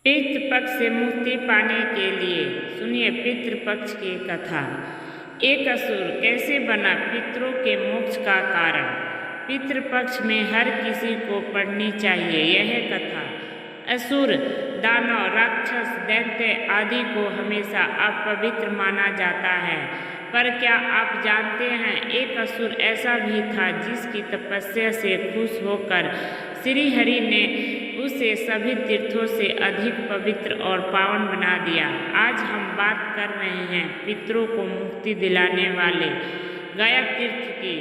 पितृपक्ष से मुक्ति पाने के लिए सुनिए पितृपक्ष की कथा। एक असुर कैसे बना पितरों के मोक्ष का कारण। पितृपक्ष में हर किसी को पढ़नी चाहिए यह कथा। असुर, दानव, राक्षस, दैत्य आदि को हमेशा अपवित्र माना जाता है, पर क्या आप जानते हैं एक असुर ऐसा भी था जिसकी तपस्या से खुश होकर श्री हरि ने उसे सभी तीर्थों से अधिक पवित्र और पावन बना दिया। आज हम बात कर रहे हैं पितरों को मुक्ति दिलाने वाले गया तीर्थ की।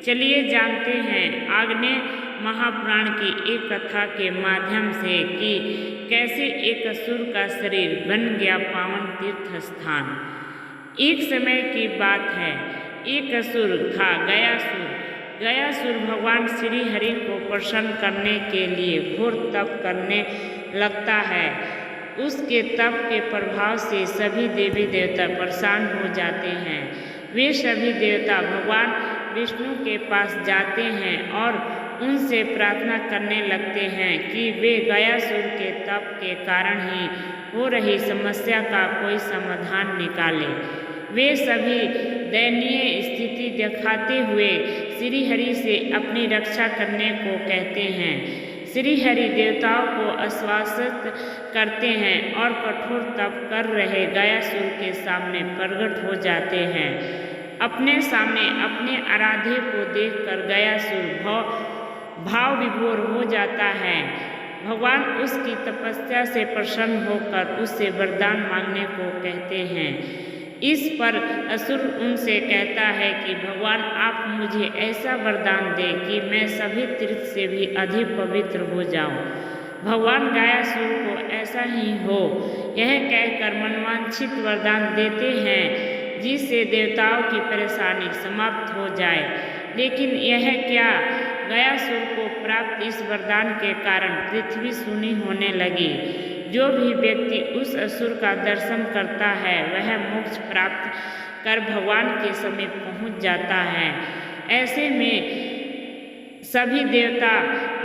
चलिए जानते हैं आग्नेय महापुराण की एक कथा के माध्यम से कि कैसे एक असुर का शरीर बन गया पावन तीर्थ स्थान। एक समय की बात है, एक असुर था गयासुर। गयासुर भगवान श्री हरि को प्रसन्न करने के लिए घोर तप करने लगता है। उसके तप के प्रभाव से सभी देवी देवता परेशान हो जाते हैं। वे सभी देवता भगवान विष्णु के पास जाते हैं और उनसे प्रार्थना करने लगते हैं कि वे गयासुर के तप के कारण ही हो रही समस्या का कोई समाधान निकाले। वे सभी दयनीय स्थिति दिखाते हुए श्री हरि से अपनी रक्षा करने को कहते हैं। श्री हरि देवताओं को आश्वासित करते हैं और कठोर तप कर रहे गयासुर के सामने प्रकट हो जाते हैं। अपने सामने अपने आराध्य को देखकर गयासुर भाव विभोर हो जाता है। भगवान उसकी तपस्या से प्रसन्न होकर उससे वरदान मांगने को कहते हैं। इस पर असुर उनसे कहता है कि भगवान आप मुझे ऐसा वरदान दें कि मैं सभी तीर्थ से भी अधिक पवित्र हो जाऊं। भगवान गयासुर को ऐसा ही हो यह कहकर मनवांछित वरदान देते हैं जिससे देवताओं की परेशानी समाप्त हो जाए। लेकिन यह क्या, गयासुर को प्राप्त इस वरदान के कारण पृथ्वी सूनी होने लगी। जो भी व्यक्ति उस असुर का दर्शन करता है वह मोक्ष प्राप्त कर भगवान के समीप पहुंच जाता है। ऐसे में सभी देवता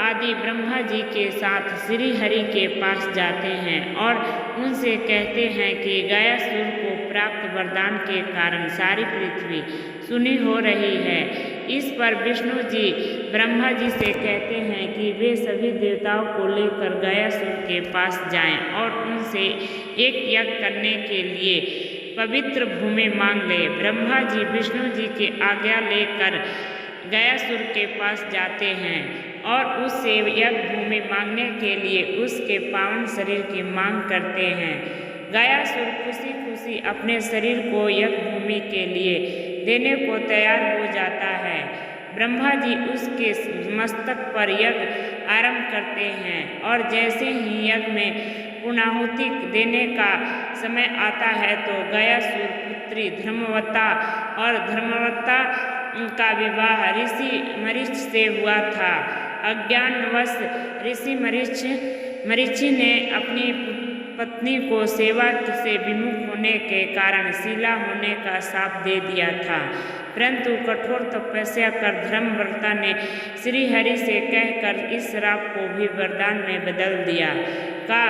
आदि ब्रह्मा जी के साथ श्री हरि के पास जाते हैं और उनसे कहते हैं कि गयासुर को प्राप्त वरदान के कारण सारी पृथ्वी सूनी हो रही है। इस पर विष्णु जी ब्रह्मा जी से कहते हैं कि वे सभी देवताओं को लेकर गयासुर के पास जाएं और उनसे एक यज्ञ करने के लिए पवित्र भूमि मांग ले। ब्रह्मा जी विष्णु जी की आज्ञा लेकर गयासुर के पास जाते हैं और उससे यज्ञ भूमि मांगने के लिए उसके पावन शरीर की मांग करते हैं। गयासुर खुशी खुशी अपने शरीर को यज्ञ भूमि के लिए देने को तैयार हो जाता है। ब्रह्मा जी उसके मस्तक पर यज्ञ आरंभ करते हैं और जैसे ही यज्ञ में पूर्णाहुति देने का समय आता है तो गयासुर पुत्री धर्मवता और धर्मवता का विवाह ऋषि मरीच से हुआ था। अज्ञानवश ऋषि मरीचि ने अपनी पत्नी को सेवा से विमुख होने के कारण शीला होने का शाप दे दिया था, परंतु कठोर तपस्या कर धर्मव्रता ने श्री हरि से कहकर इस श्राप को भी वरदान में बदल दिया। का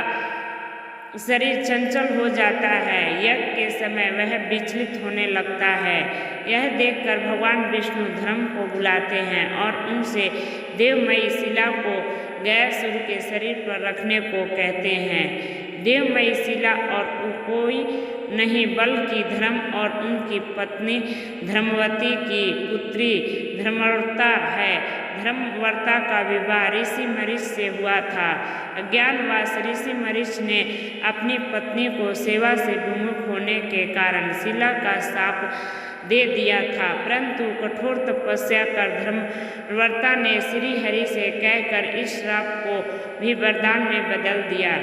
शरीर चंचल हो जाता है। यज्ञ के समय वह विचलित होने लगता है। यह देखकर भगवान विष्णु धर्म को बुलाते हैं और उनसे देवमयी शिला को गयासुर के शरीर पर रखने को कहते हैं। देवमयी शिला और कोई नहीं बल्कि धर्म और उनकी पत्नी धर्मवती की पुत्री धर्मव्रता है। धर्मव्रता का विवाह ऋषि मरीच से हुआ था। अज्ञानवश ऋषि मरीच ने अपनी पत्नी को सेवा से विमुख होने के कारण शिला का शाप दे दिया था, परंतु कठोर तपस्या कर धर्मव्रता ने श्री हरि से कहकर इस श्राप को भी वरदान में बदल दिया।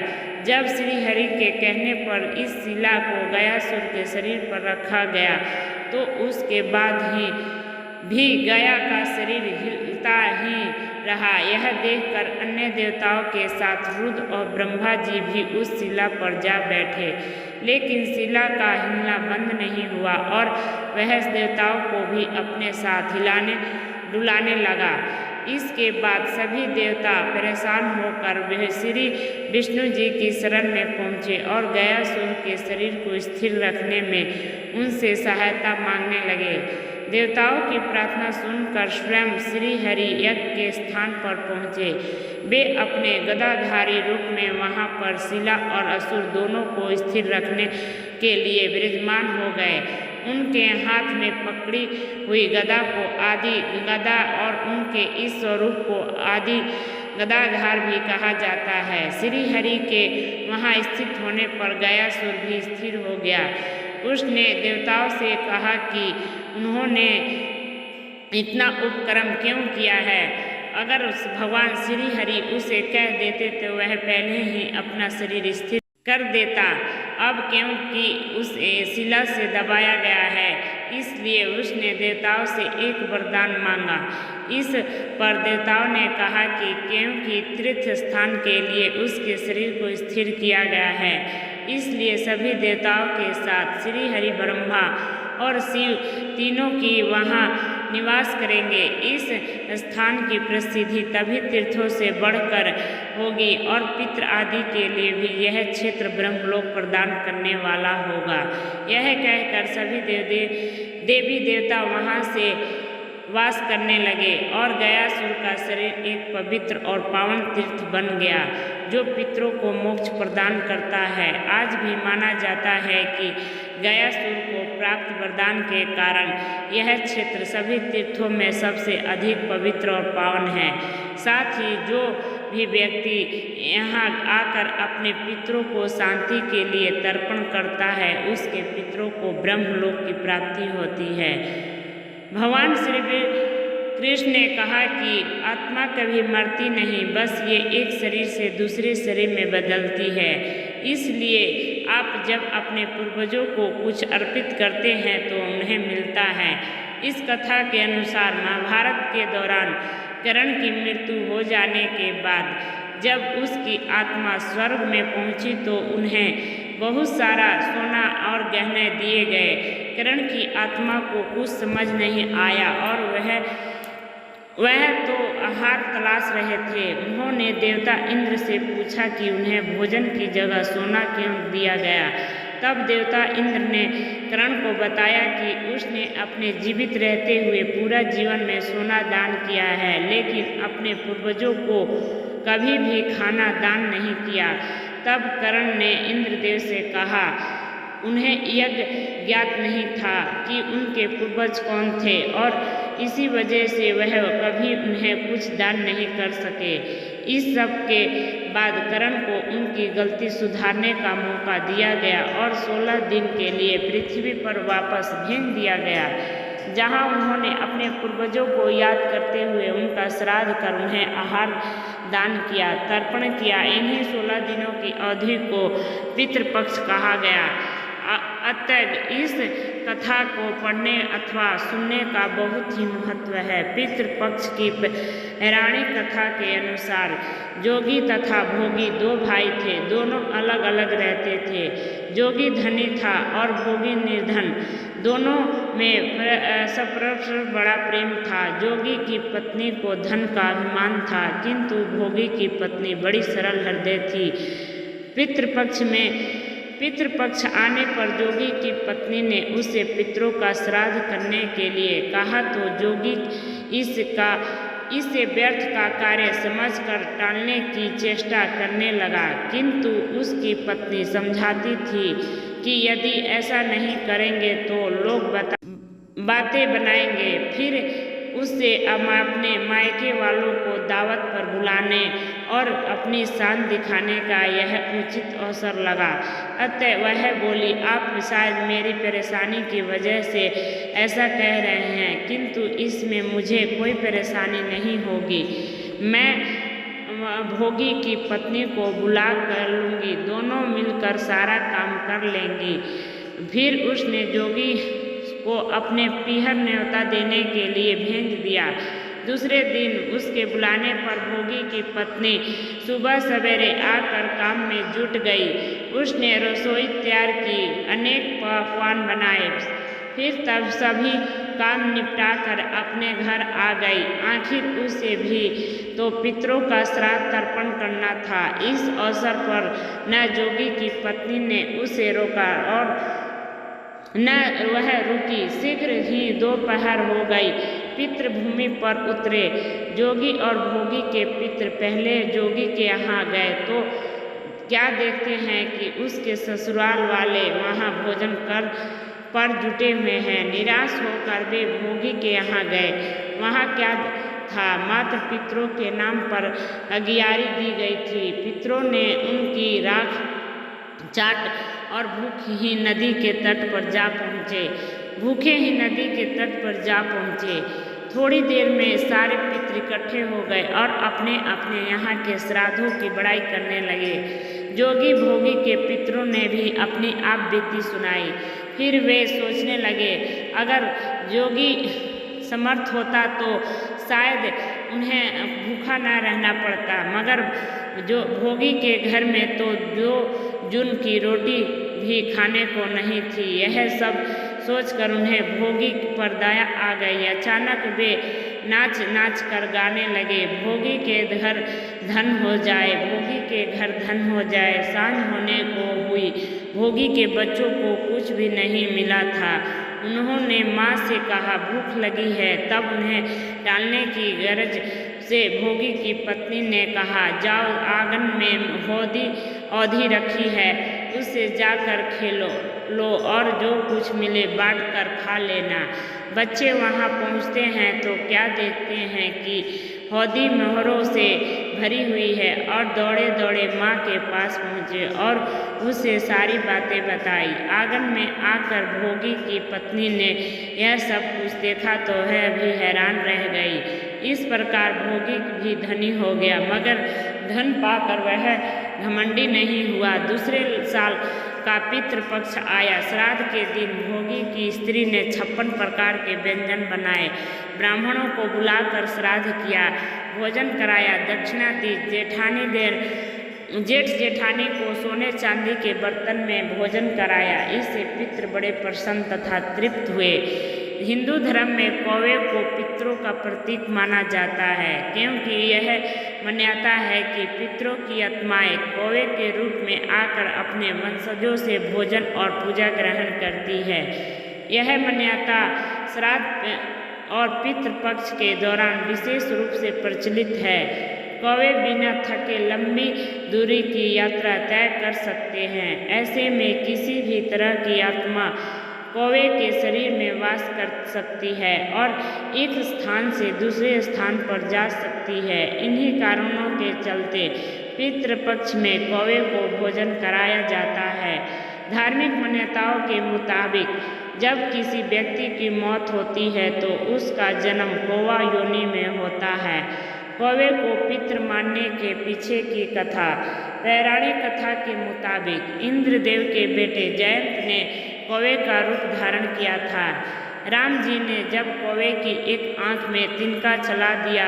जब श्री हरि के कहने पर इस शिला को गयासुर के शरीर पर रखा गया तो उसके बाद ही भी गया का शरीर हिलता ही रहा। यह देखकर अन्य देवताओं के साथ रुद्र और ब्रह्मा जी भी उस शिला पर जा बैठे, लेकिन शिला का हिलना बंद नहीं हुआ और वह देवताओं को भी अपने साथ हिलाने डुलाने लगा। इसके बाद सभी देवता परेशान होकर श्री विष्णु जी की शरण में पहुँचे और गयासुर के शरीर को स्थिर रखने में उनसे सहायता मांगने लगे। देवताओं की प्रार्थना सुनकर स्वयं श्री हरि यज्ञ के स्थान पर पहुँचे। वे अपने गदाधारी रूप में वहाँ पर शिला और असुर दोनों को स्थिर रखने के लिए विराजमान हो गए। उनके हाथ में पकड़ी हुई गदा को आदि गदा और उनके इस स्वरूप को आदि गदाधार भी कहा जाता है। श्री हरि के वहाँ स्थित होने पर गयासुर भी स्थिर हो गया। उसने देवताओं से कहा कि उन्होंने इतना उपक्रम क्यों किया है। अगर उस भगवान श्री हरि उसे कह देते तो वह पहले ही अपना शरीर स्थिर कर देता। अब क्योंकि उसे शिला से दबाया गया है, इसलिए उसने देवताओं से एक वरदान मांगा। इस पर देवताओं ने कहा कि क्योंकि तीर्थ स्थान के लिए उसके शरीर को स्थिर किया गया है, इसलिए सभी देवताओं के साथ श्री हरि ब्रह्मा और शिव तीनों की वहाँ निवास करेंगे। इस स्थान की प्रसिद्धि तभी तीर्थों से बढ़कर होगी और पितृ आदि के लिए भी यह क्षेत्र ब्रह्मलोक प्रदान करने वाला होगा। यह कहकर सभी देवी देवता वहाँ से वास करने लगे और गयासुर का शरीर एक पवित्र और पावन तीर्थ बन गया जो पितरों को मोक्ष प्रदान करता है। आज भी माना जाता है कि गयासुर को प्राप्त वरदान के कारण यह क्षेत्र सभी तीर्थों में सबसे अधिक पवित्र और पावन है। साथ ही जो भी व्यक्ति यहाँ आकर अपने पितरों को शांति के लिए तर्पण करता है, उसके पितरों को ब्रह्मलोक की प्राप्ति होती है। भगवान श्री कृष्ण ने कहा कि आत्मा कभी मरती नहीं, बस ये एक शरीर से दूसरे शरीर में बदलती है। इसलिए आप जब अपने पूर्वजों को कुछ अर्पित करते हैं तो उन्हें मिलता है। इस कथा के अनुसार महाभारत के दौरान कर्ण की मृत्यु हो जाने के बाद जब उसकी आत्मा स्वर्ग में पहुंची तो उन्हें बहुत सारा सोना और गहने दिए गए। कर्ण की आत्मा को कुछ समझ नहीं आया और वह तो आहार तलाश रहे थे। उन्होंने देवता इंद्र से पूछा कि उन्हें भोजन की जगह सोना क्यों दिया गया। तब देवता इंद्र ने कर्ण को बताया कि उसने अपने जीवित रहते हुए पूरा जीवन में सोना दान किया है, लेकिन अपने पूर्वजों को कभी भी खाना दान नहीं किया। तब कर्ण ने इंद्रदेव से कहा, उन्हें यह ज्ञात नहीं था कि उनके पूर्वज कौन थे और इसी वजह से वह कभी उन्हें कुछ दान नहीं कर सके। इस सब के बाद कर्ण को उनकी गलती सुधारने का मौका दिया गया और 16 दिन के लिए पृथ्वी पर वापस भेज दिया गया, जहां उन्होंने अपने पूर्वजों को याद करते हुए उनका श्राद्ध कर उन्हें आहार दान किया, तर्पण किया। इन्हीं 16 दिनों की अवधि को पितृपक्ष कहा गया। अतः इस कथा को पढ़ने अथवा सुनने का बहुत ही महत्व है। पितृपक्ष की पौराणिक कथा के अनुसार जोगी तथा भोगी दो भाई थे, दोनों अलग अलग रहते थे। जोगी धनी था और भोगी निर्धन। दोनों में सबसे बड़ा प्रेम था। जोगी की पत्नी को धन का अभिमान था, किंतु भोगी की पत्नी बड़ी सरल हृदय थी। पितृपक्ष आने पर जोगी की पत्नी ने उसे पितरों का श्राद्ध करने के लिए कहा तो जोगी इसे व्यर्थ का कार्य समझकर टालने की चेष्टा करने लगा, किंतु उसकी पत्नी समझाती थी कि यदि ऐसा नहीं करेंगे तो लोग बातें बनाएंगे। फिर उससे अपने मायके वालों को दावत पर बुलाने और अपनी शान दिखाने का यह उचित अवसर लगा। अतः वह बोली, आप शायद मेरी परेशानी की वजह से ऐसा कह रहे हैं, किंतु इसमें मुझे कोई परेशानी नहीं होगी। मैं भोगी की पत्नी को बुला कर लूँगी, दोनों मिलकर सारा काम कर लेंगी। फिर उसने जोगी को अपने पीहर न्योता देने के लिए भेज दिया। दूसरे दिन उसके बुलाने पर भोगी की पत्नी सुबह सवेरे आकर काम में जुट गई। उसने रसोई तैयार की, अनेक पकवान बनाए। फिर तब सभी काम निपटाकर अपने घर आ गई। आखिर उसे भी तो पितरों का श्राद्ध तर्पण करना था। इस अवसर पर न जोगी की पत्नी ने उसे रोका और न वह रुकी। शीघ्र ही दोपहर हो गई। पितृभूमि पर उतरे। जोगी और भोगी के पितर पहले जोगी के यहाँ गए तो क्या देखते हैं कि उसके ससुराल वाले वहाँ भोजन पर जुटे हुए हैं। निराश होकर वे भोगी के यहाँ गए। वहाँ क्या था, मात्र पितरों के नाम पर अगियारी दी गई थी। पितरों ने उनकी राख चाट और भूखे ही नदी के तट पर जा पहुँचे। थोड़ी देर में सारे पितर इकट्ठे हो गए और अपने अपने यहाँ के श्राद्धों की बड़ाई करने लगे। जोगी भोगी के पितरों ने भी अपनी आप बीती सुनाई। फिर वे सोचने लगे, अगर जोगी समर्थ होता तो शायद उन्हें भूखा न रहना पड़ता, मगर जो भोगी के घर में तो जुन की रोटी भी खाने को नहीं थी। यह सब सोचकर उन्हें भोगी पर दया आ गई। अचानक वे नाच नाच कर गाने लगे, भोगी के घर धन हो जाए, भोगी के घर धन हो जाए। सांझ होने को हुई। भोगी के बच्चों को कुछ भी नहीं मिला था। उन्होंने माँ से कहा, भूख लगी है। तब उन्हें टालने की गरज से भोगी की पत्नी ने कहा, जाओ, आंगन में औधी रखी है, उससे जाकर खेलो लो और जो कुछ मिले बांट कर खा लेना। बच्चे वहाँ पहुँचते हैं तो क्या देखते हैं कि हौदी मोहरों से भरी हुई है और दौड़े दौड़े माँ के पास पहुँचे और उसे सारी बातें बताई। आंगन में आकर भोगी की पत्नी ने यह सब कुछ देखा तो वह भी हैरान रह गई। इस प्रकार भोगी भी धनी हो गया, मगर धन पाकर वह घमंडी नहीं हुआ। दूसरे साल का पितृपक्ष आया। श्राद्ध के दिन भोगी की स्त्री ने 56 प्रकार के व्यंजन बनाए। ब्राह्मणों को बुलाकर श्राद्ध किया, भोजन कराया, दक्षिणा दी। जेठ जेठानी को सोने चांदी के बर्तन में भोजन कराया। इससे पितृ बड़े प्रसन्न तथा तृप्त हुए। हिंदू धर्म में कौवे को पितरों का प्रतीक माना जाता है, क्योंकि यह मान्यता है कि पितरों की आत्माएं कौवे के रूप में आकर अपने वंशजों से भोजन और पूजा ग्रहण करती है। यह मान्यता श्राद्ध और पितृपक्ष के दौरान विशेष रूप से प्रचलित है। कौवे बिना थके लंबी दूरी की यात्रा तय कर सकते हैं। ऐसे में किसी भी तरह की आत्मा कौवे के शरीर में वास कर सकती है और एक स्थान से दूसरे स्थान पर जा सकती है। इन्हीं कारणों के चलते पितृपक्ष में कौवे को भोजन कराया जाता है। धार्मिक मान्यताओं के मुताबिक जब किसी व्यक्ति की मौत होती है तो उसका जन्म कौवा योनि में होता है। कौवे को पितृ मानने के पीछे की कथा। पौराणिक कथा के मुताबिक इंद्रदेव के बेटे जयंत ने कौवे का रूप धारण किया था। राम जी ने जब कौवे की एक आंख में तिनका चला दिया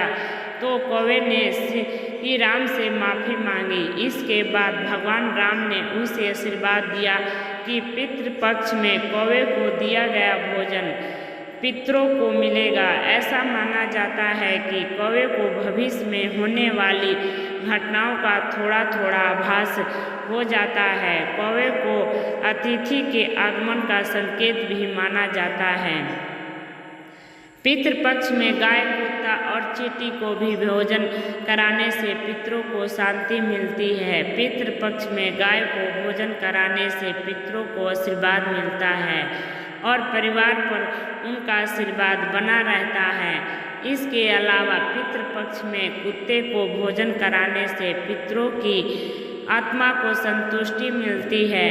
तो कौवे ने श्री राम से माफ़ी मांगी। इसके बाद भगवान राम ने उसे आशीर्वाद दिया कि पितृपक्ष में कौवे को दिया गया भोजन पितरों को मिलेगा। ऐसा माना जाता है कि कौवे को भविष्य में होने वाली घटनाओं का थोड़ा थोड़ा आभास हो जाता है। कौवे को अतिथि के आगमन का संकेत भी माना जाता है। पितृपक्ष में गाय, कुत्ता और चींटी को भी भोजन कराने से पितरों को शांति मिलती है। पितृपक्ष में गाय को भोजन कराने से पितरों को आशीर्वाद मिलता है और परिवार पर उनका आशीर्वाद बना रहता है। इसके अलावा पितृपक्ष में कुत्ते को भोजन कराने से पितरों की आत्मा को संतुष्टि मिलती है।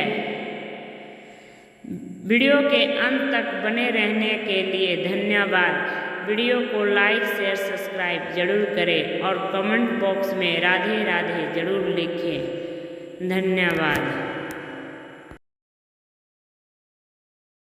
वीडियो के अंत तक बने रहने के लिए धन्यवाद। वीडियो को लाइक, शेयर, सब्सक्राइब जरूर करें और कमेंट बॉक्स में राधे राधे जरूर लिखें। धन्यवाद।